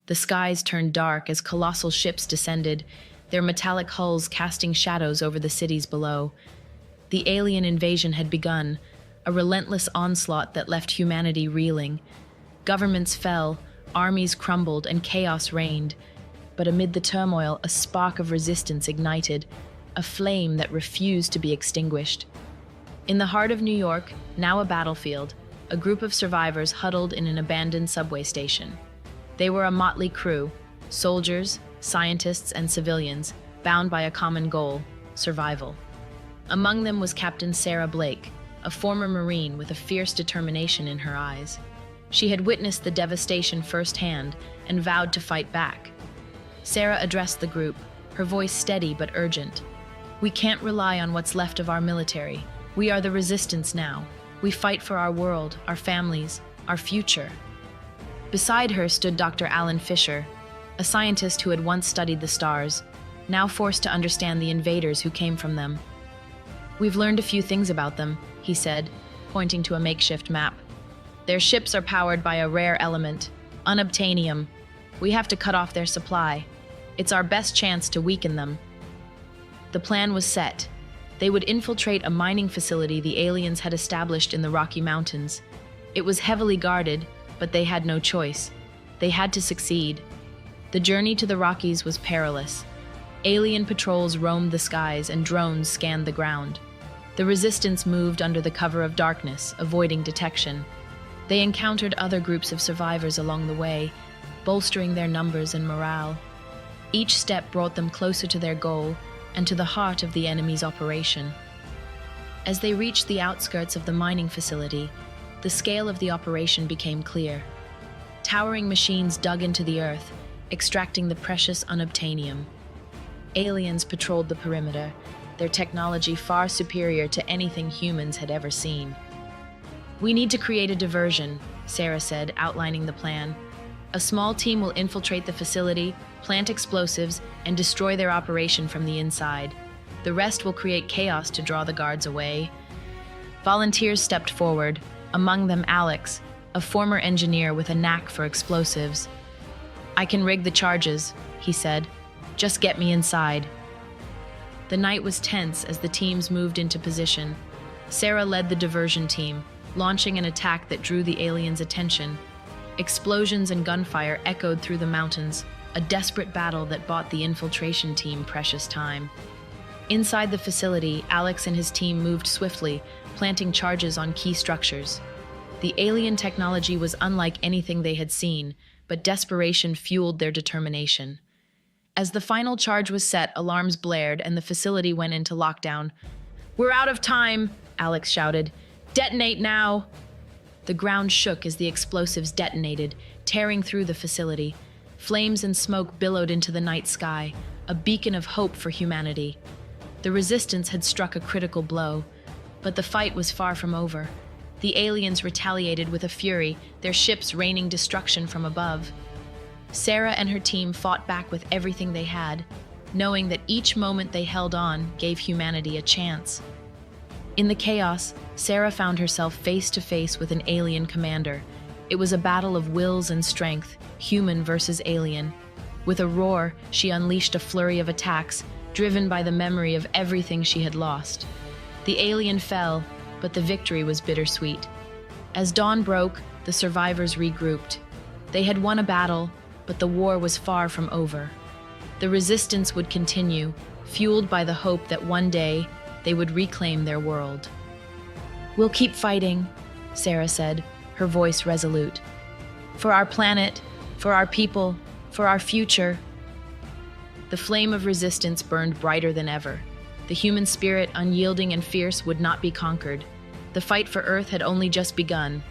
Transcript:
The skies turned dark as colossal ships descended, their metallic hulls casting shadows over the cities below. The alien invasion had begun, a relentless onslaught that left humanity reeling. Governments fell, armies crumbled, and chaos reigned. But amid the turmoil, a spark of resistance ignited, a flame that refused to be extinguished. In the heart of New York, now a battlefield, a group of survivors huddled in an abandoned subway station. They were a motley crew, soldiers, scientists, and civilians, bound by a common goal: survival. Among them was Captain Sarah Blake, a former Marine with a fierce determination in her eyes. She had witnessed the devastation firsthand and vowed to fight back. Sarah addressed the group, her voice steady but urgent. "We can't rely on what's left of our military. We are the resistance now. We fight for our world, our families, our future." Beside her stood Dr. Alan Fisher, a scientist who had once studied the stars, now forced to understand the invaders who came from them. "We've learned a few things about them," he said, pointing to a makeshift map. "Their ships are powered by a rare element, unobtainium. We have to cut off their supply. It's our best chance to weaken them." The plan was set. They would infiltrate a mining facility the aliens had established in the Rocky Mountains. It was heavily guarded, but they had no choice. They had to succeed. The journey to the Rockies was perilous. Alien patrols roamed the skies and drones scanned the ground. The resistance moved under the cover of darkness, avoiding detection. They encountered other groups of survivors along the way, bolstering their numbers and morale. Each step brought them closer to their goal and to the heart of the enemy's operation. As they reached the outskirts of the mining facility, the scale of the operation became clear. Towering machines dug into the earth, extracting the precious unobtainium. Aliens patrolled the perimeter, their technology far superior to anything humans had ever seen. "We need to create a diversion," Sarah said, outlining the plan. "A small team will infiltrate the facility, plant explosives, and destroy their operation from the inside. The rest will create chaos to draw the guards away." Volunteers stepped forward, among them Alex, a former engineer with a knack for explosives. "I can rig the charges," he said. "Just get me inside." The night was tense as the teams moved into position. Sarah led the diversion team, launching an attack that drew the aliens' attention. Explosions and gunfire echoed through the mountains, a desperate battle that bought the infiltration team precious time. Inside the facility, Alex and his team moved swiftly, planting charges on key structures. The alien technology was unlike anything they had seen, but desperation fueled their determination. As the final charge was set, alarms blared and the facility went into lockdown. "We're out of time," Alex shouted. "Detonate now!" The ground shook as the explosives detonated, tearing through the facility. Flames and smoke billowed into the night sky, a beacon of hope for humanity. The resistance had struck a critical blow, but the fight was far from over. The aliens retaliated with a fury, their ships raining destruction from above. Sarah and her team fought back with everything they had, knowing that each moment they held on gave humanity a chance. In the chaos, Sarah found herself face to face with an alien commander. It was a battle of wills and strength, human versus alien. With a roar, she unleashed a flurry of attacks, driven by the memory of everything she had lost. The alien fell, but the victory was bittersweet. As dawn broke, the survivors regrouped. They had won a battle, but the war was far from over. The resistance would continue, fueled by the hope that one day they would reclaim their world. "We'll keep fighting," Sarah said, her voice resolute. "For our planet, for our people, for our future." The flame of resistance burned brighter than ever. The human spirit, unyielding and fierce, would not be conquered. The fight for Earth had only just begun,